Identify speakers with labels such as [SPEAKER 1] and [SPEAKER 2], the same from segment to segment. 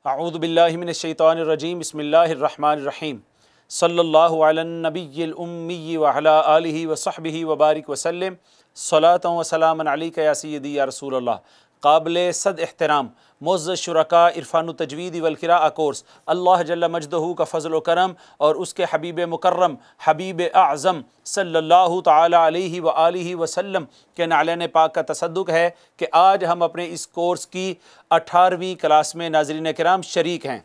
[SPEAKER 1] اعوذ باللہ من الشیطان الرجیم بسم اللہ الرحمن الرحیم صلی اللہ علی النبی الامی وعلی آلہ وصحبہ وبارک وسلم صلاۃ و سلام علیک یا سیدی یا رسول اللہ۔ قابل صد احترام معزز شرکاء عرفان التجوید والقراءہ کورس، اللہ جل مجدہ کا فضل و کرم اور اس کے حبیب مکرم حبیب اعظم صلی اللہ تعالی علیہ وآلہ وسلم کے نعلین پاک کا تصدق ہے کہ آج ہم اپنے اس کورس کی 18ویں کلاس میں ناظرین کرام شریک ہیں۔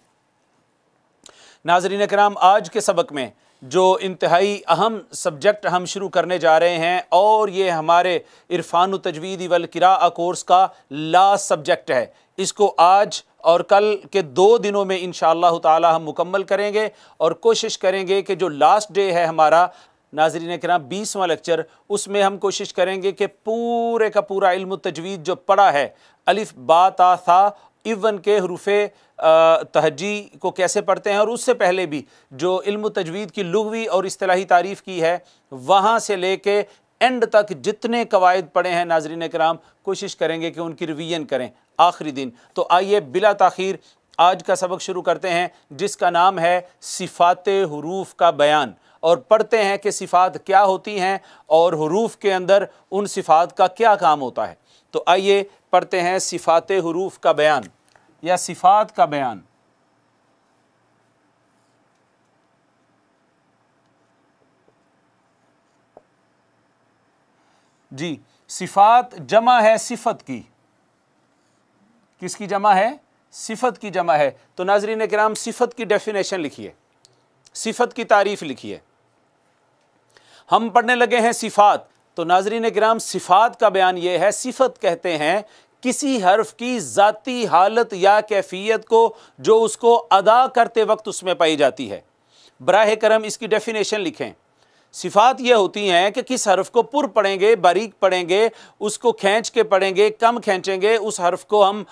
[SPEAKER 1] ناظرین کرام، آج کے سبق میں جو انتہائی اہم سبجیکٹ ہم شروع کرنے جا رہے ہیں اور یہ ہمارے عرفان التجوید والقراءہ کورس کا لاسٹ سبجیکٹ ہے، اس کو آج اور کل کے 2 دنوں میں انشاءاللہ تعالی ہم مکمل کریں گے اور کوشش کریں گے کہ جو لاسٹ ڈے ہے ہمارا ناظرین کرام 20واں لیکچر، اس میں ہم کوشش کریں گے کہ پورے کا پورا علم التجوید جو پڑھا ہے، الف با تا ثا ایون کے حروف تہجی کو کیسے پڑھتے ہیں، اور اس سے پہلے بھی جو علم تجوید کی لغوی اور اصطلاحی تعریف کی ہے، وہاں سے لے کے اینڈ تک جتنے قواعد پڑھے ہیں ناظرین کرام کوشش کریں گے کہ ان کی ریویژن کریں آخری دن۔ تو آئیے بلا تاخیر آج کا سبق شروع کرتے ہیں، جس کا نام ہے صفات حروف کا بیان، اور پڑھتے ہیں کہ صفات کیا ہوتی ہیں اور حروف کے اندر ان صفات کا کیا کام ہوتا ہے۔ تو آئیے پڑھتے ہیں صفات حروف کا بیان یا صفات کا بیان۔ جی، صفات جمع ہے صفت کی۔ کس کی جمع ہے؟ صفت کی جمع ہے۔ تو ناظرین کرام صفت کی ڈیفینیشن لکھیے، صفت کی تعریف لکھیے۔ ہم پڑھنے لگے ہیں صفات، تو ناظرین کرام صفات کا بیان یہ ہے، صفت کہتے ہیں کسی حرف کی ذاتی حالت یا کیفیت کو جو اس کو ادا کرتے وقت اس میں پائی جاتی ہے۔ براہ کرم اس کی ڈیفینیشن لکھیں۔ صفات یہ ہوتی ہیں کہ کس حرف کو پر پڑھیں گے، باریک پڑھیں گے، اس کو کھینچ کے پڑھیں گے، کم کھینچیں گے، اس حرف کو ہم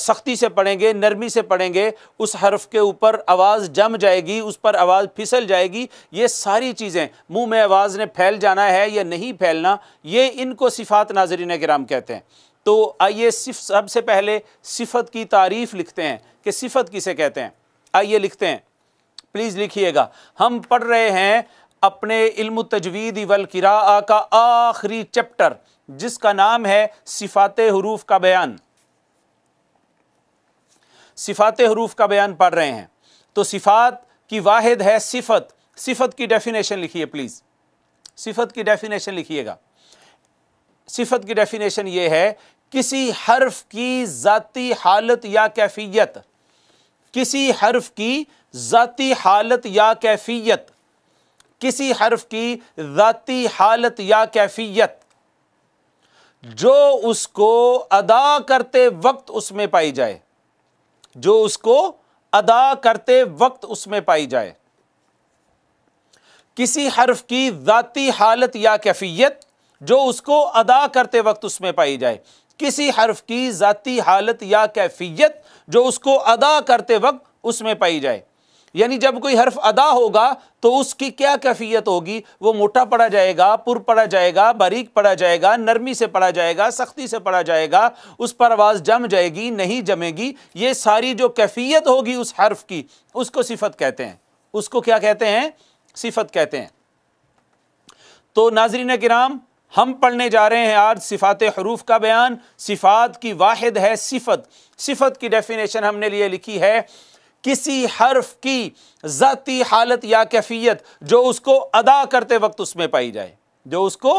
[SPEAKER 1] سختی سے پڑھیں گے، نرمی سے پڑھیں گے، اس حرف کے اوپر آواز جم جائے گی، اس پر آواز پھسل جائے گی، یہ ساری چیزیں، منہ میں آواز نے پھیل جانا ہے یا نہیں پھیلنا، یہ ان کو صفات ناظرین کرام کہتے ہیں۔ تو آئیے سب سے پہلے صفت کی تعریف لکھتے ہیں کہ صفت کسے کہتے ہیں۔ آئیے لکھتے ہیں، پلیز لکھیے گا۔ ہم پڑھ رہے ہیں اپنے علم التجوید والقراءہ کا آخری چیپٹر، جس کا نام ہے صفات حروف کا بیان۔ صفات حروف کا بیان پڑھ رہے ہیں، تو صفات کی واحد ہے صفت۔ صفت کی ڈیفینیشن لکھیے پلیز، صفت کی ڈیفینیشن لکھیے گا۔ صفت کی ڈیفینیشن یہ ہے کسی حرف کی ذاتی حالت یا کیفیت، کسی حرف کی ذاتی حالت یا کیفیت، کسی حرف کی ذاتی حالت یا کیفیت جو اس کو ادا کرتے وقت اس میں پائی جائے، جو اس کو ادا کرتے وقت اس میں پائی جائے۔ کسی حرف کی ذاتی حالت یا کیفیت جو اس کو ادا کرتے وقت اس میں پائی جائے، کسی حرف کی ذاتی حالت یا کیفیت جو اس کو ادا کرتے وقت اس میں پائی جائے۔ یعنی جب کوئی حرف ادا ہوگا تو اس کی کیا کیفیت ہوگی، وہ موٹا پڑھا جائے گا، پر پڑھا جائے گا، باریک پڑھا جائے گا، نرمی سے پڑھا جائے گا، سختی سے پڑھا جائے گا، اس پر آواز جم جائے گی، نہیں جمے گی، یہ ساری جو کیفیت ہوگی اس حرف کی، اس کو صفت کہتے ہیں۔ اس کو کیا کہتے ہیں؟ صفت کہتے ہیں۔ تو ناظرین کرام ہم پڑھنے جا رہے ہیں آج صفات حروف کا بیان۔ صفات کی واحد ہے صفت۔ صفت کی ڈیفینیشن ہم نے لیے لکھی ہے کسی حرف کی ذاتی حالت یا کیفیت جو اس کو ادا کرتے وقت اس میں پائی جائے، جو اس کو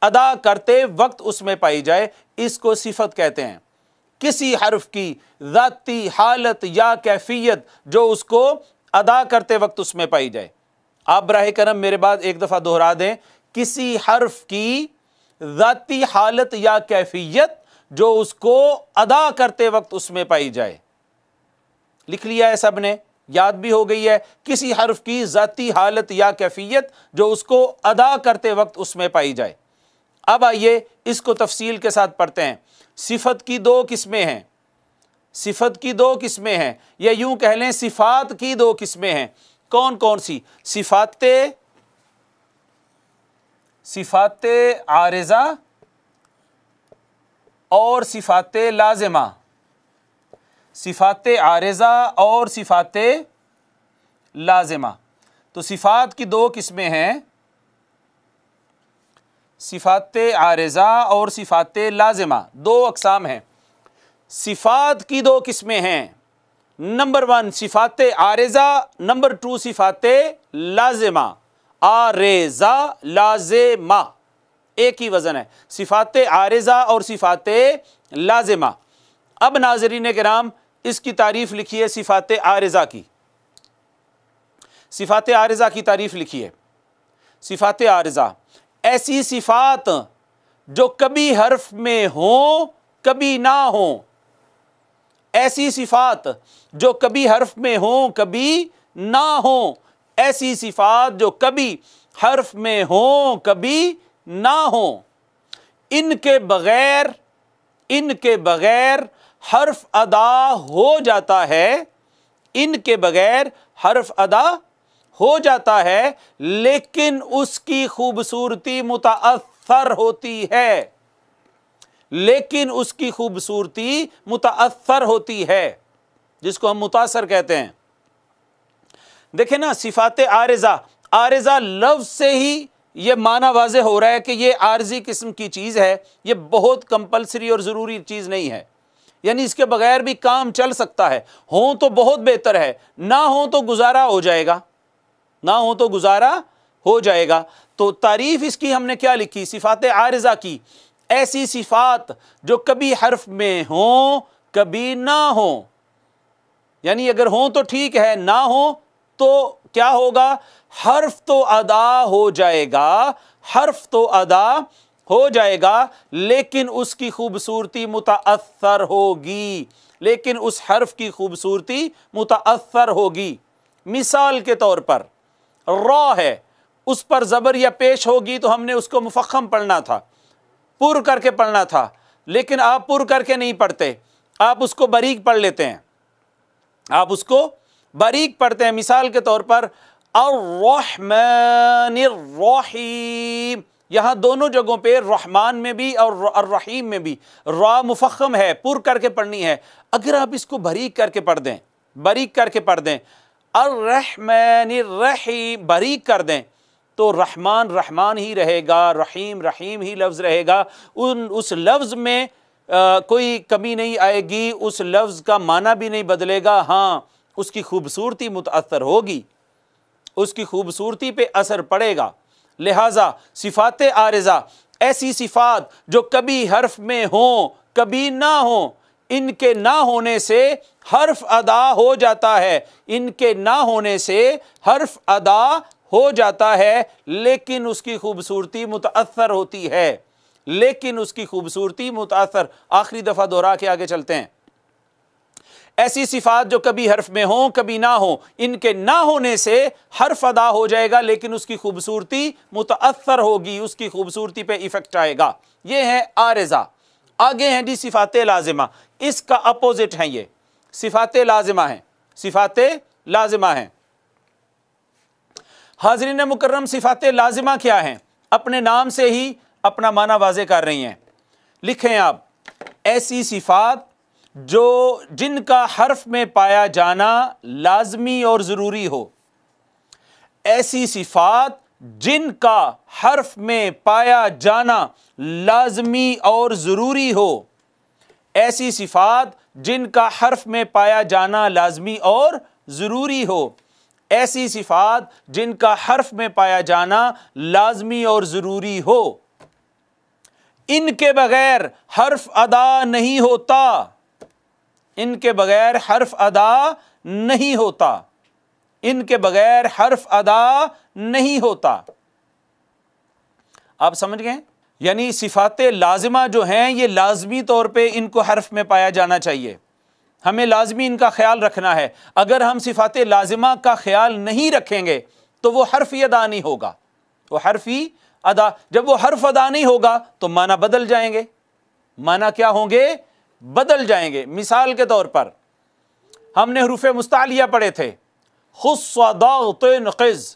[SPEAKER 1] ادا کرتے وقت اس میں پائی جائے، اس کو صفت کہتے ہیں۔ کسی حرف کی ذاتی حالت یا کیفیت جو اس کو ادا کرتے وقت اس میں پائی جائے۔ آپ براہ کرم میرے بعد ایک دفعہ دہرا دیں، کسی حرف کی ذاتی حالت یا کیفیت جو اس کو ادا کرتے وقت اس میں پائی جائے۔ لکھ لیا ہے سب نے؟ یاد بھی ہو گئی ہے؟ کسی حرف کی ذاتی حالت یا کیفیت جو اس کو ادا کرتے وقت اس میں پائی جائے۔ اب آئیے اس کو تفصیل کے ساتھ پڑھتے ہیں۔ صفت کی 2 قسمیں ہیں، صفت کی 2 قسمیں ہیں، یا یوں کہہ لیں صفات کی 2 قسمیں ہیں۔ کون کون سی؟ صفات عارضہ اور صفات لازمہ۔ صفات عارضہ اور صفات لازمہ. تو صفات کی دو قسمیں ہیں، صفات عارضہ اور صفات لازمہ، دو اقسام ہیں. صفات کی دو قسمیں ہیں، نمبر 1 صفات عارضہ، نمبر 2 صفات لازمہ. عارضہ لازمہ ایک ہی وزن ہے، صفات عارضہ اور صفات لازمہ. اب ناظرین کرام اس کی تعریف لکھیے، صفات عارضہ کی، صفات عارضہ کی تعریف لکھیے. صفات عارضہ ایسی صفات جو کبھی حرف میں ہوں کبھی نہ ہوں، ایسی صفات جو کبھی حرف میں ہوں کبھی نہ ہوں، ایسی صفات جو کبھی حرف میں ہوں کبھی نہ ہوں، ان کے بغیر حرف ادا ہو جاتا ہے، ان کے بغیر حرف ادا ہو جاتا ہے، لیکن اس کی خوبصورتی متاثر ہوتی ہے، لیکن اس کی خوبصورتی متاثر ہوتی ہے، جس کو ہم متاثر کہتے ہیں. دیکھیں نا، صفات عارضہ لفظ سے ہی یہ معنی واضح ہو رہا ہے کہ یہ عارضی قسم کی چیز ہے، یہ بہت کمپلسری اور ضروری چیز نہیں ہے، یعنی اس کے بغیر بھی کام چل سکتا ہے، ہوں تو بہت بہتر ہے، نہ ہوں تو گزارا ہو جائے گا، نہ ہوں تو گزارا ہو جائے گا. تو تعریف اس کی ہم نے کیا لکھی؟ صفات عارضہ کی، ایسی صفات جو کبھی حرف میں ہوں کبھی نہ ہوں، یعنی اگر ہوں تو ٹھیک ہے، نہ ہوں تو کیا ہوگا؟ حرف تو ادا ہو جائے گا، حرف تو ادا ہو جائے گا، لیکن اس کی خوبصورتی متاثر ہوگی، لیکن اس حرف کی خوبصورتی متاثر ہوگی. مثال کے طور پر را ہے، اس پر زبر یا پیش ہوگی تو ہم نے اس کو مفخم پڑھنا تھا، پر کر کے پڑھنا تھا، لیکن آپ پر کر کے نہیں پڑھتے، آپ اس کو باریک پڑھ لیتے ہیں، آپ اس کو باریک پڑھتے ہیں. مثال کے طور پر الرحمن الرحیم، یہاں دونوں جگہوں پہ رحمان میں بھی اور الرحیم میں بھی را مفخم ہے، پر کر کے پڑھنی ہے. اگر آپ اس کو باریک کر کے پڑھ دیں، باریک کر کے پڑھ دیں، الرحمن الرحیم باریک کر دیں، تو رحمان رحمان ہی رہے گا، رحیم رحیم ہی لفظ رہے گا، اس لفظ میں کوئی کمی نہیں آئے گی، اس لفظ کا معنی بھی نہیں بدلے گا. ہاں، اس کی خوبصورتی متاثر ہوگی، اس کی خوبصورتی پہ اثر پڑے گا. لہٰذا صفات عارضہ ایسی صفات جو کبھی حرف میں ہوں کبھی نہ ہوں، ان کے نہ ہونے سے حرف ادا ہو جاتا ہے، ان کے نہ ہونے سے حرف ادا ہو جاتا ہے، لیکن اس کی خوبصورتی متاثر ہوتی ہے، لیکن اس کی خوبصورتی متاثر. آخری دفعہ دوہرا کے آگے چلتے ہیں. ایسی صفات جو کبھی حرف میں ہوں کبھی نہ ہوں، ان کے نہ ہونے سے حرف ادا ہو جائے گا، لیکن اس کی خوبصورتی متاثر ہوگی، اس کی خوبصورتی پہ ایفیکٹ آئے گا. یہ ہے عارضہ. آگے ہیں جی صفات لازمہ، اس کا اپوزٹ ہیں، یہ صفات لازمہ ہیں، صفات لازمہ ہیں. حاضرین مکرم، صفات لازمہ کیا ہیں؟ اپنے نام سے ہی اپنا معنی واضح کر رہی ہیں. لکھیں آپ، ایسی صفات جن کا حرف میں پایا جانا لازمی اور ضروری ہو، ایسی صفات جن کا حرف میں پایا جانا لازمی اور ضروری ہو، ایسی صفات جن کا حرف میں پایا جانا لازمی اور ضروری ہو، ایسی صفات جن کا حرف میں پایا جانا لازمی اور ضروری ہو، ان کے بغیر حرف ادا نہیں ہوتا، ان کے بغیر حرف ادا نہیں ہوتا، ان کے بغیر حرف ادا نہیں ہوتا. آپ سمجھ گئے؟ یعنی صفات لازمہ جو ہیں یہ لازمی طور پہ ان کو حرف میں پایا جانا چاہیے، ہمیں لازمی ان کا خیال رکھنا ہے. اگر ہم صفات لازمہ کا خیال نہیں رکھیں گے تو وہ حرفی ادا نہیں ہوگا، وہ حرفی ادا، جب وہ حرف ادا نہیں ہوگا تو معنی بدل جائیں گے. معنی کیا ہوں گے؟ بدل جائیں گے. مثال کے طور پر ہم نے حروف مستعلیہ پڑھے تھے، خص ضغط قز،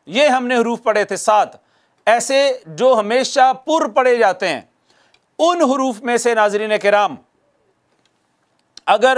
[SPEAKER 1] یہ ہم نے حروف پڑھے تھے 7 ایسے جو ہمیشہ پر پڑھے جاتے ہیں. ان حروف میں سے ناظرین کرام اگر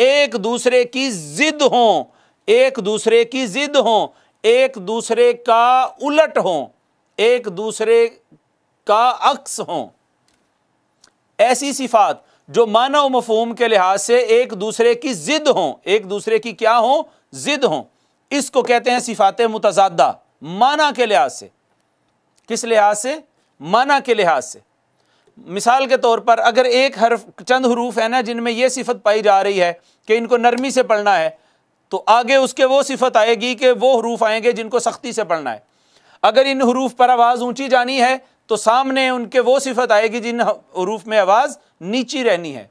[SPEAKER 1] ایک دوسرے کی ضد ہوں، ایک دوسرے کی ضد ہوں، ایک دوسرے کا الٹ ہوں، ایک دوسرے کا عکس ہوں۔ ایسی صفات جو معنی و مفہوم کے لحاظ سے ایک دوسرے کی ضد ہوں، ایک دوسرے کی کیا ہوں؟ ضد ہوں، اس کو کہتے ہیں صفات متضادہ، معنی کے لحاظ سے۔ کس لحاظ سے؟ معنی کے لحاظ سے۔ مثال کے طور پر اگر ایک حرف، چند حروف ہے نا جن میں یہ صفت پائی جا رہی ہے کہ ان کو نرمی سے پڑھنا ہے، تو آگے اس کے وہ صفت آئے گی کہ وہ حروف آئیں گے جن کو سختی سے پڑھنا ہے۔ اگر ان حروف پر آواز اونچی جانی ہے تو سامنے ان کے وہ صفت آئے گی جن حروف میں آواز نیچی رہنی ہے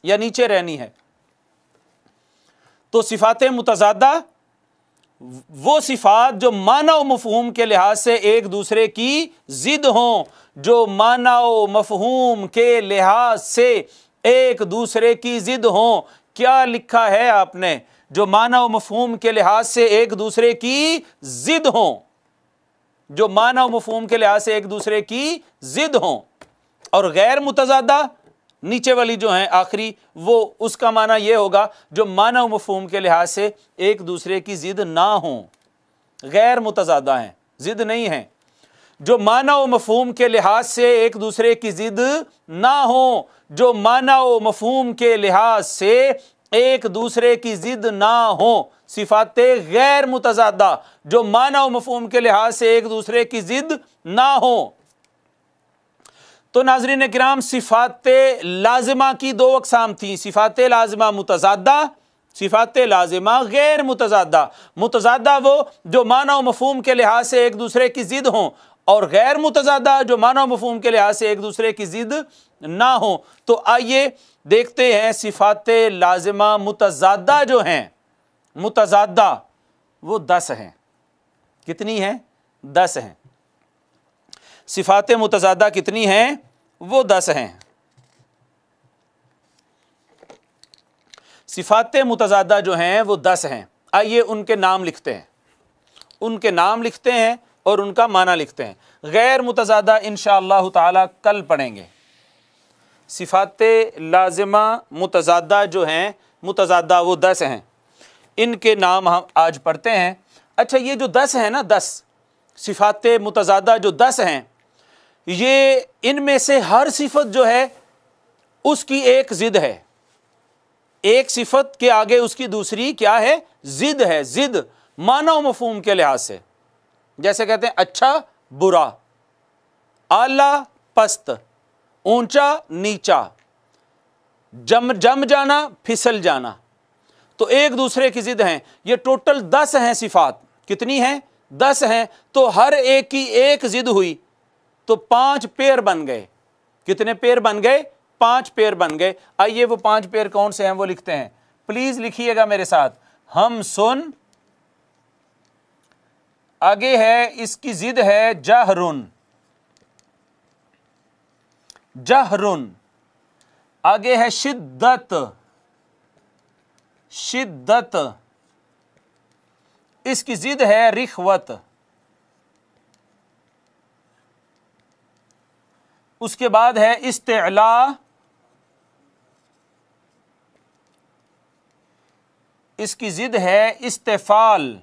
[SPEAKER 1] یا نیچے رہنی ہے۔ تو صفات متضادہ وہ صفات جو معنی و مفہوم کے لحاظ سے ایک دوسرے کی ضد ہوں، جو معنی و مفہوم کے لحاظ سے ایک دوسرے کی ضد ہوں۔ کیا لکھا ہے آپ نے؟ جو معنی و مفہوم کے لحاظ سے ایک دوسرے کی ضد ہوں، جو معنی و مفہوم کے لحاظ سے ایک دوسرے کی ضد ہوں۔ اور غیر متضادہ نیچے والی جو ہیں آخری، وہ اس کا معنی یہ ہوگا جو معنی و مفہوم کے لحاظ سے ایک دوسرے کی ضد نہ ہوں، غیر متضادہ ہیں، ضد نہیں ہیں۔ جو معنی و مفہوم کے لحاظ سے ایک دوسرے کی ضد نہ ہوں، جو معنی و مفہوم کے لحاظ سے ایک دوسرے کی ضد نہ ہوں، صفات غیر متضادہ جو معنی و مفہوم کے لحاظ سے ایک دوسرے کی ضد نہ ہوں۔ تو ناظرین کرام، صفات لازمہ کی دو اقسام تھیں، صفات لازمہ متضادہ، صفات لازمہ غیر متضادہ۔ متضادہ وہ جو معنی و مفہوم کے لحاظ سے ایک دوسرے کی ضد ہوں، اور غیر متضادہ جو معنی و مفہوم کے لحاظ سے ایک دوسرے کی ضد نہ ہوں۔ تو آئیے دیکھتے ہیں صفات لازمہ متضادہ جو ہیں، متضادہ وہ 10 ہیں۔ کتنی ہیں؟ 10 ہیں۔ صفات متضادہ کتنی ہیں؟ وہ 10 ہیں۔ صفات متضادہ جو ہیں وہ 10 ہیں۔ آئیے ان کے نام لکھتے ہیں، ان کے نام لکھتے ہیں اور ان کا معنی لکھتے ہیں۔ غیر متضادہ انشاءاللہ تعالی کل پڑھیں گے۔ صفات لازمہ متضادہ جو ہیں، متضادہ وہ 10 ہیں، ان کے نام ہم آج پڑھتے ہیں۔ اچھا، یہ جو 10 ہیں نا، 10 صفات متضادہ جو 10 ہیں، یہ ان میں سے ہر صفت جو ہے اس کی ایک ضد ہے، ایک صفت کے آگے اس کی دوسری کیا ہے؟ ضد ہے، ضد معنی و مفہوم کے لحاظ سے۔ جیسے کہتے ہیں اچھا برا، اعلیٰ پست، اونچا نیچا، جم جانا پھسل جانا، تو ایک دوسرے کی ضد ہیں۔ یہ ٹوٹل 10 ہیں صفات۔ کتنی ہیں؟ 10 ہیں۔ تو ہر ایک کی ایک ضد ہوئی تو 5 پیر بن گئے۔ کتنے پیر بن گئے؟ 5 پیر بن گئے۔ آئیے وہ 5 پیر کون سے ہیں وہ لکھتے ہیں، پلیز لکھیے گا میرے ساتھ۔ ہم سن، آگے ہے اس کی ضد ہے جہرن، جہرن، آگے ہے شدت، شدت، اس کی ضد ہے رخوت، اس کے بعد ہے استعلاء، اس کی ضد ہے استفال،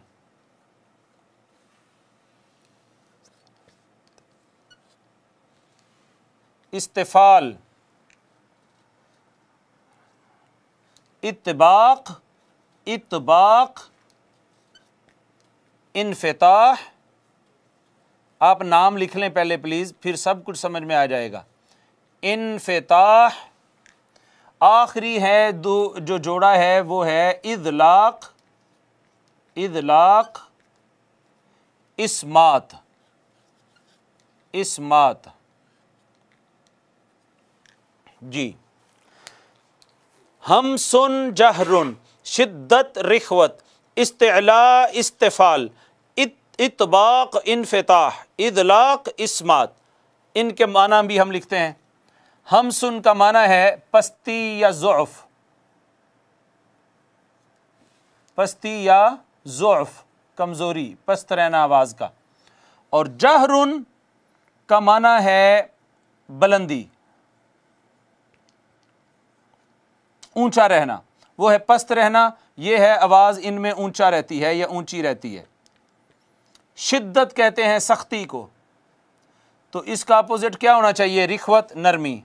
[SPEAKER 1] استفال، اطباق، اطباق، انفتاح۔ آپ نام لکھ لیں پہلے پلیز، پھر سب کچھ سمجھ میں آ جائے گا۔ انفتاح، آخری ہے جو جوڑا ہے وہ ہے اذلاق، اذلاق، اسمات، اسمات۔ جی، ہم سن جہرن، شدت رخوت، استعلاء استفال، اطباق انفتاح، اذلاق اسمات، ان کے معنی بھی ہم لکھتے ہیں۔ ہم سن کا معنی ہے پستی یا ضعف، پستی یا ضعف، کمزوری، پست رہنا آواز کا۔ اور جہرن کا معنی ہے بلندی، اونچا رہنا۔ وہ ہے پست رہنا، یہ ہے آواز ان میں اونچا رہتی ہے یا اونچی رہتی ہے۔ شدت کہتے ہیں سختی کو، تو اس کا اپوزٹ کیا ہونا چاہیے؟ رخوت، نرمی۔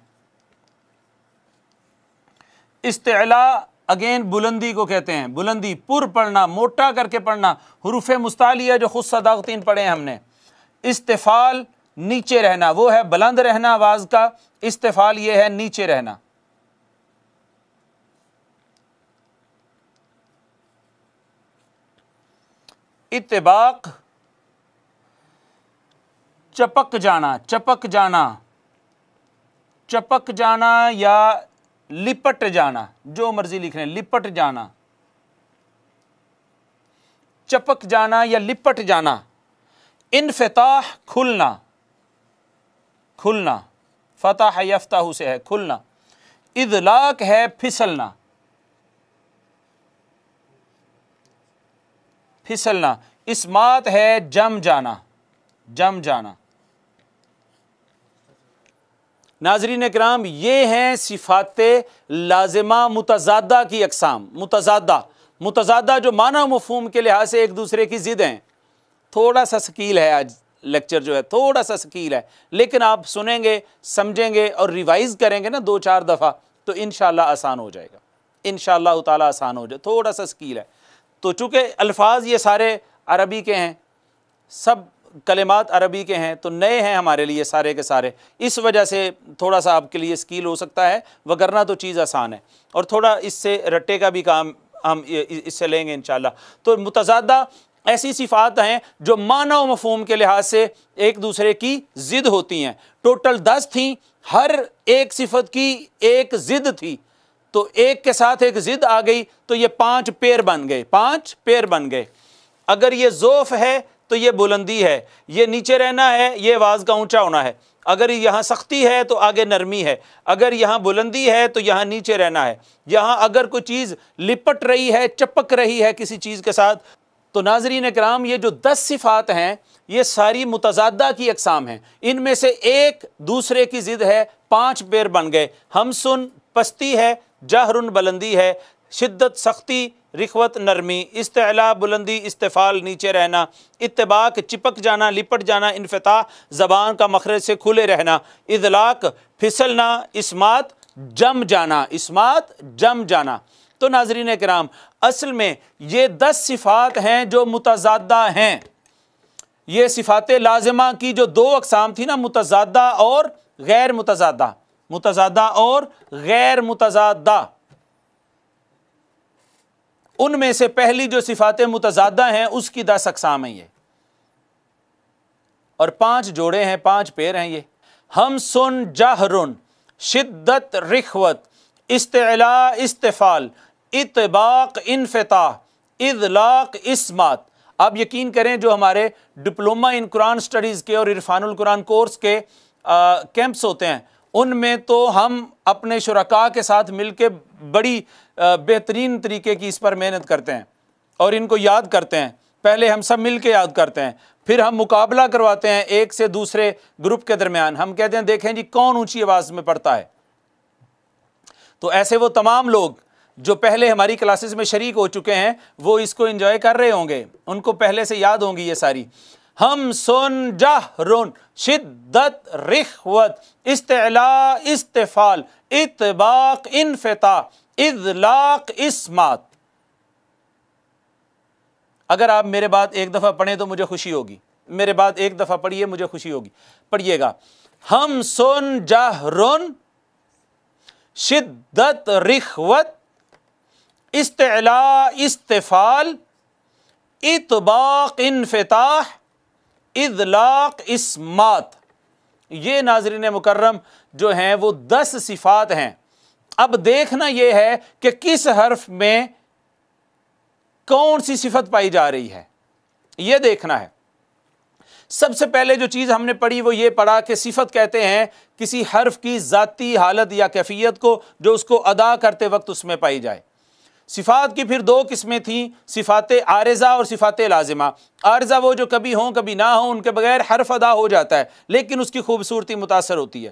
[SPEAKER 1] استعلا اگین بلندی کو کہتے ہیں، بلندی، پر پڑھنا، موٹا کر کے پڑھنا، حروف مستعلیہ جو خود صداقتین پڑھے ہیں ہم نے۔ استفال نیچے رہنا، وہ ہے بلند رہنا آواز کا، استفال یہ ہے نیچے رہنا۔ اتباق چپک جانا، چپک جانا، چپک جانا یا لپٹ جانا، جو مرضی لکھ لیں، لپٹ جانا، چپک جانا یا لپٹ جانا۔ انفتاح کھلنا، کھلنا، فتح یفتح سے ہے کھلنا۔ اذلاق ہے پھسلنا، پھسلنا۔ اسمات ہے جم جانا، جم جانا۔ ناظرین کرام، یہ ہیں صفات لازمہ متضادہ کی اقسام۔ متضادہ، متضادہ جو معنی و مفہوم کے لحاظ سے ایک دوسرے کی ضد ہیں۔ تھوڑا سا ثقیل ہے آج لیکچر جو ہے، تھوڑا سا ثقیل ہے، لیکن آپ سنیں گے، سمجھیں گے اور ریوائز کریں گے نا 2-4 دفعہ تو انشاءاللہ آسان ہو جائے گا، انشاءاللہ تعالی آسان ہو جائے۔ تھوڑا سا ثقیل ہے تو چونکہ الفاظ یہ سارے عربی کے ہیں، سب کلمات عربی کے ہیں، تو نئے ہیں ہمارے لیے سارے کے سارے، اس وجہ سے تھوڑا سا آپ کے لیے ثقیل ہو سکتا ہے، وگرنہ تو چیز آسان ہے۔ اور تھوڑا اس سے رٹے کا بھی کام ہم اس سے لیں گے انشاءاللہ۔ تو متضادہ ایسی صفات ہیں جو معنی و مفہوم کے لحاظ سے ایک دوسرے کی ضد ہوتی ہیں۔ ٹوٹل 10 تھیں، ہر ایک صفت کی ایک ضد تھی، تو ایک کے ساتھ ایک ضد آ گئی تو یہ 5 پیر بن گئے، 5 پیر بن گئے۔ اگر یہ ضعف ہے تو یہ بلندی ہے، یہ نیچے رہنا ہے، یہ آواز کا اونچا ہونا ہے۔ اگر یہاں سختی ہے تو آگے نرمی ہے، اگر یہاں بلندی ہے تو یہاں نیچے رہنا ہے۔ یہاں اگر کوئی چیز لپٹ رہی ہے، چپک رہی ہے کسی چیز کے ساتھ، تو ناظرین کرام یہ جو 10 صفات ہیں یہ ساری متضادہ کی اقسام ہیں۔ ان میں سے ایک دوسرے کی ضد ہے، 5 پیر بن گئے۔ ہمسن پستی ہے، جہرن بلندی ہے، شدت سختی، رخوت نرمی، استعلا بلندی، استفال نیچے رہنا، اتباق چپک جانا، لپٹ جانا، انفتاح زبان کا مخرج سے کھلے رہنا، اذلاق پھسلنا، اسمات جم جانا، اسمات جم جانا۔ تو ناظرین کرام اصل میں یہ 10 صفات ہیں جو متضادہ ہیں۔ یہ صفات لازمہ کی جو 2 اقسام تھی نا، متضادہ اور غیر متضادہ، متضادہ اور غیر متضادہ، ان میں سے پہلی جو صفات متضادہ ہیں اس کی 10 اقسام ہیں یہ، اور 5 جوڑے ہیں، 5 پیر ہیں یہ۔ ہمسن جہرن، شدت رخوت، استعلا استفال، اتباق انفتاح، اذلاق اسمات۔ آپ یقین کریں جو ہمارے ڈپلومہ ان قرآن سٹڈیز کے اور عرفان القرآن کورس کے کیمپس ہوتے ہیں، ان میں تو ہم اپنے شرکاء کے ساتھ مل کے بڑی بہترین طریقے کی اس پر محنت کرتے ہیں اور ان کو یاد کرتے ہیں۔ پہلے ہم سب مل کے یاد کرتے ہیں، پھر ہم مقابلہ کرواتے ہیں ایک سے دوسرے گروپ کے درمیان۔ ہم کہتے ہیں دیکھیں جی کون اونچی آواز میں پڑھتا ہے۔ تو ایسے وہ تمام لوگ جو پہلے ہماری کلاسز میں شریک ہو چکے ہیں وہ اس کو انجوائے کر رہے ہوں گے، ان کو پہلے سے یاد ہوں گی یہ ساری۔ ہمسن جہرن، شدت رخوت، استعلا استفال، اتباق انفتاح، اذلاق اسمات۔ اگر آپ میرے بعد ایک دفعہ پڑھیں تو مجھے خوشی ہوگی، میرے بعد ایک دفعہ پڑھیے مجھے خوشی ہوگی۔ پڑھیے گا، ہمسن جہرن، شدت رخوت، استعلا استفال، اتباق انفتاح، اذلاق اسمات۔ یہ ناظرین مکرم جو ہیں وہ 10 صفات ہیں۔ اب دیکھنا یہ ہے کہ کس حرف میں کون سی صفت پائی جا رہی ہے، یہ دیکھنا ہے۔ سب سے پہلے جو چیز ہم نے پڑھی وہ یہ پڑھا کہ صفت کہتے ہیں کسی حرف کی ذاتی حالت یا کیفیت کو جو اس کو ادا کرتے وقت اس میں پائی جائے۔ صفات کی پھر 2 قسمیں تھیں، صفات عارضہ اور صفات لازمہ۔ عارضہ وہ جو کبھی ہوں کبھی نہ ہوں، ان کے بغیر حرف ادا ہو جاتا ہے لیکن اس کی خوبصورتی متاثر ہوتی ہے۔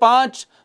[SPEAKER 1] 5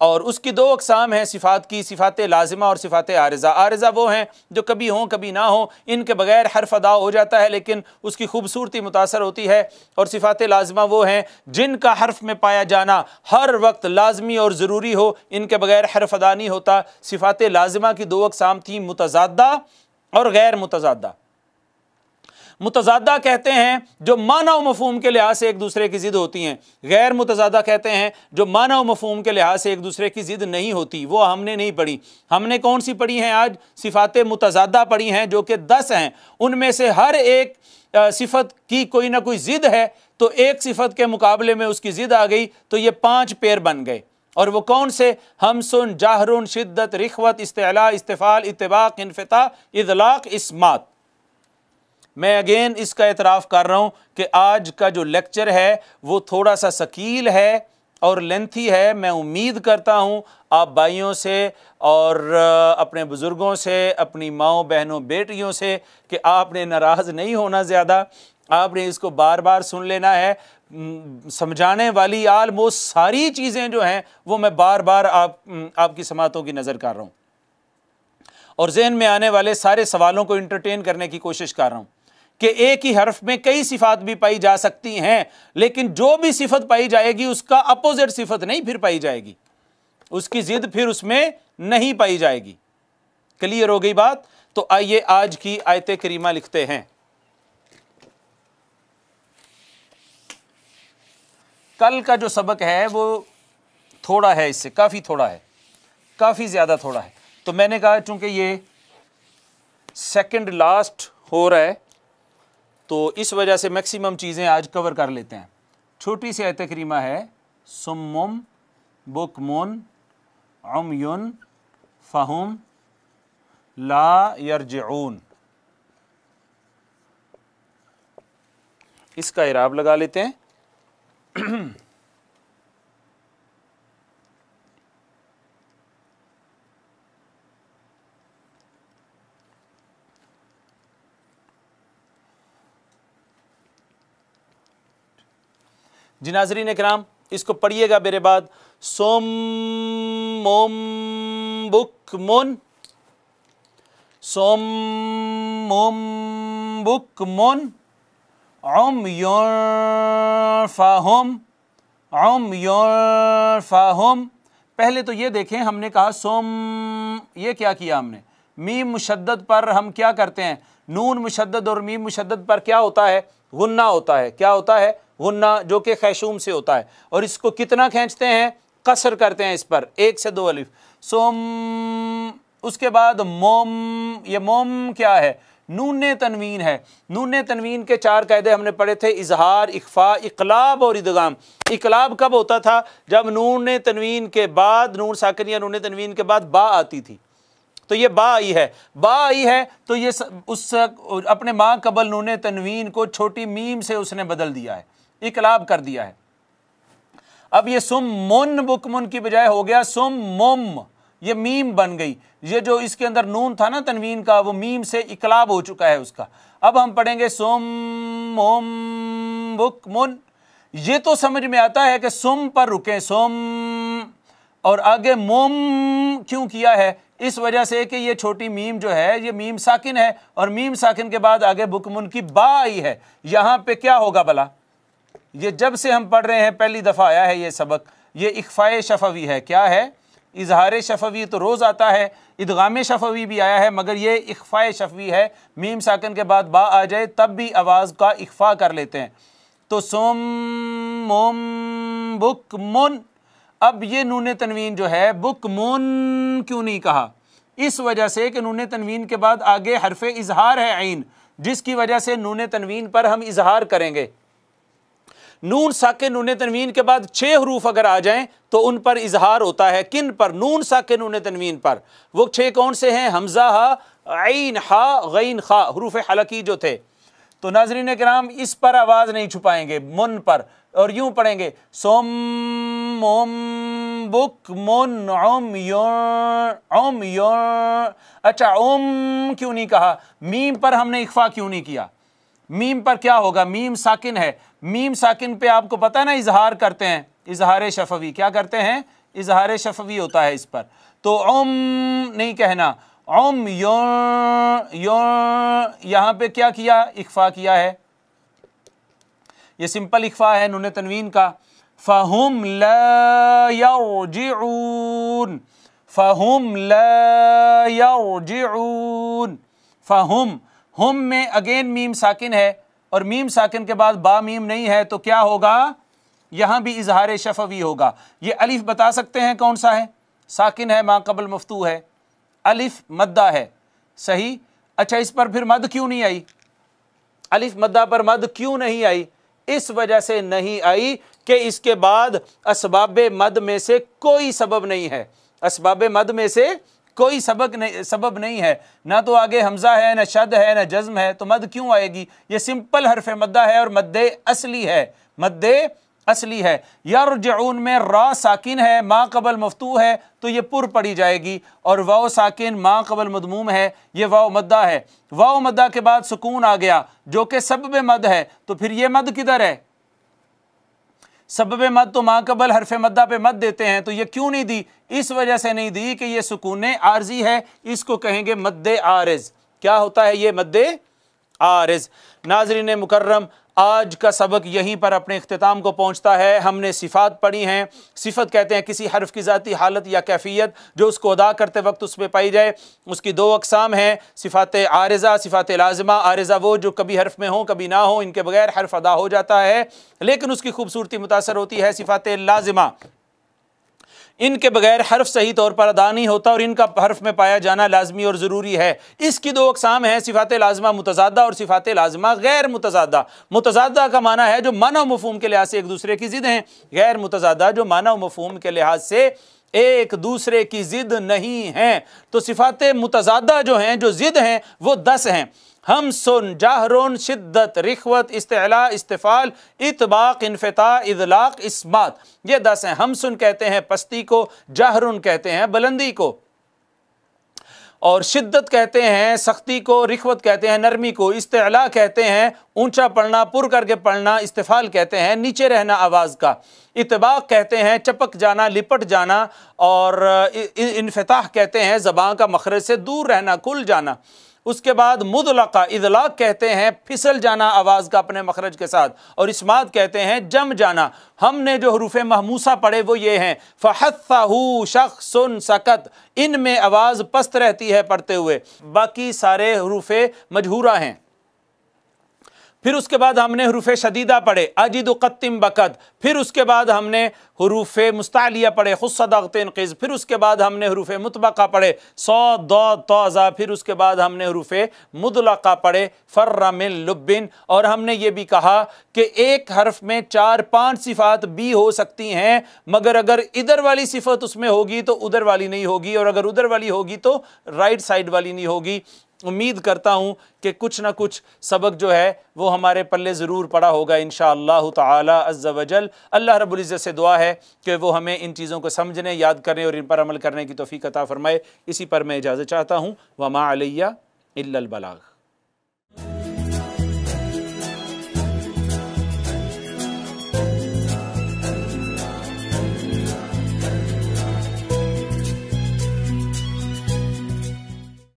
[SPEAKER 1] اور اس کی دو اقسام ہیں صفات کی، صفات لازمہ اور صفات عارضہ۔ عارضہ وہ ہیں جو کبھی ہوں کبھی نہ ہوں، ان کے بغیر حرف ادا ہو جاتا ہے لیکن اس کی خوبصورتی متاثر ہوتی ہے، اور صفات لازمہ وہ ہیں جن کا حرف میں پایا جانا ہر وقت لازمی اور ضروری ہو، ان کے بغیر حرف ادا نہیں ہوتا۔ صفات لازمہ کی دو اقسام تھیں، متضادہ اور غیر متضادہ۔ متضادہ کہتے ہیں جو معنی و مفہوم کے لحاظ سے ایک دوسرے کی ضد ہوتی ہیں، غیر متضادہ کہتے ہیں جو معنی و مفہوم کے لحاظ سے ایک دوسرے کی ضد نہیں ہوتی۔ وہ ہم نے نہیں پڑھی، ہم نے کون سی پڑھی ہیں آج؟ صفات متضادہ پڑھی ہیں جو کہ 10 ہیں، ان میں سے ہر ایک صفت کی کوئی نہ کوئی ضد ہے، تو ایک صفت کے مقابلے میں اس کی ضد آ گئی تو یہ 5 پیر بن گئے، اور وہ کون سے؟ ہمسن، جہرن، شدت، رخوت، استعلاء، استفعال، اتباق، انفتاح، اطلاق، اسمات۔ میں اگین اس کا اعتراف کر رہا ہوں کہ آج کا جو لیکچر ہے وہ تھوڑا سا ثقیل ہے اور لینتھی ہے۔ میں امید کرتا ہوں آپ بھائیوں سے اور اپنے بزرگوں سے، اپنی ماؤں بہنوں بیٹیوں سے کہ آپ نے ناراض نہیں ہونا، زیادہ آپ نے اس کو بار بار سن لینا ہے۔ سمجھانے والی آلموسٹ ساری چیزیں جو ہیں وہ میں بار بار آپ کی سماعتوں کی نظر کر رہا ہوں، اور ذہن میں آنے والے سارے سوالوں کو انٹرٹین کرنے کی کوشش کر رہا ہوں کہ ایک ہی حرف میں کئی صفات بھی پائی جا سکتی ہیں، لیکن جو بھی صفت پائی جائے گی اس کا اپوزٹ صفت نہیں پھر پائی جائے گی، اس کی ضد پھر اس میں نہیں پائی جائے گی۔ کلیئر ہو گئی بات؟ تو آئیے آج کی آیت کریمہ لکھتے ہیں۔ کل کا جو سبق ہے وہ تھوڑا ہے، اس سے کافی تھوڑا ہے، کافی زیادہ تھوڑا ہے، تو میں نے کہا چونکہ یہ سیکنڈ لاسٹ ہو رہا ہے تو اس وجہ سے میکسیمم چیزیں آج کور کر لیتے ہیں۔ چھوٹی سی آیت کریمہ ہے، سمم بکمن عمیٌ فہم لا یرجعون۔ اس کا اعراب لگا لیتے ہیں۔ جی ناظرین اکرام، اس کو پڑھیے گا میرے بعد۔ صم بکمن، صم بکمن عمیٌ فہم، عمیٌ فہم۔ پہلے تو یہ دیکھیں، ہم نے کہا صم، یہ کیا کیا ہم نے؟ میم مشدد پر ہم کیا کرتے ہیں؟ نون مشدد اور میم مشدد پر کیا ہوتا ہے؟ غنہ ہوتا ہے۔ کیا ہوتا ہے؟ غنہ، جو کہ خیشوم سے ہوتا ہے، اور اس کو کتنا کھینچتے ہیں؟ قصر کرتے ہیں اس پر، 1 سے 2 الف۔ صم، اس کے بعد موم، یہ موم کیا ہے؟ نون تنوین ہے۔ نون تنوین کے 4 قاعدے ہم نے پڑھے تھے، اظہار، اخفاء، اقلاب اور ادغام۔ اقلاب کب ہوتا تھا؟ جب نون تنوین کے بعد، نون ساکن یا نون تنوین کے بعد با آتی تھی، تو یہ با آئی ہے، با آئی ہے تو یہ اس اپنے ماں قبل نون تنوین کو چھوٹی میم سے اس نے بدل دیا ہے، اقلاب کر دیا ہے۔ اب یہ سمن بکمن کی بجائے ہو گیا سمم، یہ میم بن گئی۔ یہ جو اس کے اندر نون تھا نا تنوین کا، وہ میم سے اقلاب ہو چکا ہے اس کا۔ اب ہم پڑھیں گے سمم بکمن۔ یہ تو سمجھ میں آتا ہے کہ سم پر رکیں، سم، اور آگے موم کیوں کیا ہے؟ اس وجہ سے کہ یہ چھوٹی میم جو ہے یہ میم ساکن ہے، اور میم ساکن کے بعد آگے بکمن کی با آئی ہے۔ یہاں پہ کیا ہوگا بھلا؟ یہ جب سے ہم پڑھ رہے ہیں پہلی دفعہ آیا ہے یہ سبق، یہ اخفاء شفوی ہے۔ کیا ہے؟ اظہار شفوی تو روز آتا ہے، ادغام شفوی بھی آیا ہے، مگر یہ اخفاء شفوی ہے۔ میم ساکن کے بعد با آ جائے تب بھی آواز کا اخفاء کر لیتے ہیں۔ تو سم بکمن، اب یہ نون تنوین جو ہے بکمن کیوں نہیں کہا؟ اس وجہ سے کہ نون تنوین کے بعد آگے حرف اظہار ہے عین، جس کی وجہ سے نون تنوین پر ہم اظہار کریں گے۔ نون ساکن نون تنوین کے بعد 6 حروف اگر آ جائیں تو ان پر اظہار ہوتا ہے۔ کن پر؟ نون ساکن نون تنوین پر۔ وہ 6 کون سے ہیں؟ حمزہ، ہا، عین، ہا، غین، خا، حروف حلقی جو تھے۔ تو ناظرین کرام اس پر آواز نہیں چھپائیں گے، من پر، اور یوں پڑھیں گے سم بکمن عمیٌ۔ اچھا کیوں نہیں کہا؟ میم پر ہم نے اخفا کیوں نہیں کیا؟ میم پر کیا ہوگا؟ میم ساکن ہے، میم ساکن پہ آپ کو پتہ ہے نا اظہار کرتے ہیں، اظہار شفوی کیا کرتے ہیں؟ اظہار شفوی ہوتا ہے اس پر، تو نہیں کہنا، یہاں پہ کیا کیا؟ اخفا کیا ہے، یہ سمپل اخفا ہے نون تنوین کا۔ فَهُمْ لَا يَرْجِعُونَ، فَهُمْ لَا يَرْجِعُونَ، فَهُمْ، ہم میں اگین میم ساکن ہے اور میم ساکن کے بعد با میم نہیں ہے، تو کیا ہوگا؟ یہاں بھی اظہار شفوی ہوگا۔ یہ الف بتا سکتے ہیں کون سا ہے؟ ساکن ہے، ما قبل مفتوح ہے، الف مدہ ہے، صحیح۔ اچھا اس پر پھر مد کیوں نہیں آئی؟ الف مدہ پر مد کیوں نہیں آئی؟ اس وجہ سے نہیں آئی کہ اس کے بعد اسباب مد میں سے کوئی سبب نہیں ہے، اسباب مد میں سے کوئی سبب نہیں ہے، نہ تو آگے حمزہ ہے، نہ شد ہے، نہ جزم ہے، تو مد کیوں آئے گی؟ یہ سمپل حرف مدہ ہے اور مد اصلی ہے، مد اصلی ہے۔ یرجعون میں را ساکن ہے، ما قبل مفتوح ہے، تو یہ پر پڑی جائے گی، اور واو ساکن ما قبل مضموم ہے، یہ واو مدہ ہے۔ واو مدہ کے بعد سکون آ گیا جو کہ سبب مد ہے، تو پھر یہ مد کدھر ہے؟ سبب مد تو ما قبل حرف مدہ پہ مد دیتے ہیں، تو یہ کیوں نہیں دی؟ اس وجہ سے نہیں دی کہ یہ سکون عارضی ہے، اس کو کہیں گے مد عارض۔ کیا ہوتا ہے یہ مد عارض؟ ناظرین مکرم، آج کا سبق یہیں پر اپنے اختتام کو پہنچتا ہے۔ ہم نے صفات پڑھی ہیں۔ صفت کہتے ہیں کسی حرف کی ذاتی حالت یا کیفیت جو اس کو ادا کرتے وقت اس میں پائی جائے۔ اس کی دو اقسام ہیں، صفات عارضہ، صفات لازمہ۔ عارضہ وہ جو کبھی حرف میں ہوں کبھی نہ ہوں، ان کے بغیر حرف ادا ہو جاتا ہے لیکن اس کی خوبصورتی متاثر ہوتی ہے۔ صفات لازمہ، ان کے بغیر حرف صحیح طور پر ادا نہیں ہوتا اور ان کا حرف میں پایا جانا لازمی اور ضروری ہے۔ اس کی دو اقسام ہیں، صفات لازمہ متضادہ اور صفات لازمہ غیر متضادہ۔ متضادہ کا معنی ہے جو معنی و مفہوم کے لحاظ سے ایک دوسرے کی ضد ہیں، غیر متضادہ جو معنی و مفہوم کے لحاظ سے ایک دوسرے کی ضد نہیں ہیں۔ تو صفات متضادہ جو ہیں، جو ضد ہیں، وہ 10 ہیں۔ ہمسن، جہرن، شدت، رخوت، استعلاء، استفال، اطباق، انفتاح، اذلاق، اسمات، یہ 10 ہیں۔ ہمسن کہتے ہیں پستی کو، جہرن کہتے ہیں بلندی کو، اور شدت کہتے ہیں سختی کو، رخوت کہتے ہیں نرمی کو، استعلاء کہتے ہیں اونچا پڑھنا، پر کر کے پڑھنا، استفال کہتے ہیں نیچے رہنا آواز کا، اطباق کہتے ہیں چپک جانا، لپٹ جانا، اور انفتاح کہتے ہیں زبان کا مخرج سے دور رہنا، کھل جانا۔ اس کے بعد مطلقہ، اذلاق کہتے ہیں پھسل جانا آواز کا اپنے مخرج کے ساتھ، اور اسمات کہتے ہیں جم جانا۔ ہم نے جو حروف محموسہ پڑھے وہ یہ ہیں، فَحَثَّهُ شَخْصٌ سَكَتْ، ان میں آواز پست رہتی ہے پڑھتے ہوئے، باقی سارے حروف مجہورہ ہیں۔ پھر اس کے بعد ہم نے حروف شدیدہ پڑھے، اجد قتم بکت، پھر اس کے بعد ہم نے حروف مستعلیہ پڑھے، خص صدقت انقذ، پھر اس کے بعد ہم نے حروف مطبقہ پڑھے، صاد ضاد طا ظا، پھر اس کے بعد ہم نے حروف مدلقہ پڑھے، فر من لبن، اور ہم نے یہ بھی کہا کہ ایک حرف میں 4-5 صفات بھی ہو سکتی ہیں، مگر اگر ادھر والی صفت اس میں ہوگی تو ادھر والی نہیں ہوگی، اور اگر ادھر والی ہوگی تو رائٹ سائڈ والی نہیں ہوگی۔ امید کرتا ہوں کہ کچھ نہ کچھ سبق جو ہے وہ ہمارے پلے ضرور پڑا ہوگا انشاءاللہ تعالی عز و جل۔ اللہ رب العزت سے دعا ہے کہ وہ ہمیں ان چیزوں کو سمجھنے، یاد کرنے اور ان پر عمل کرنے کی توفیق عطا فرمائے۔ اسی پر میں اجازت چاہتا ہوں۔ وما علیہ الا البلاغ۔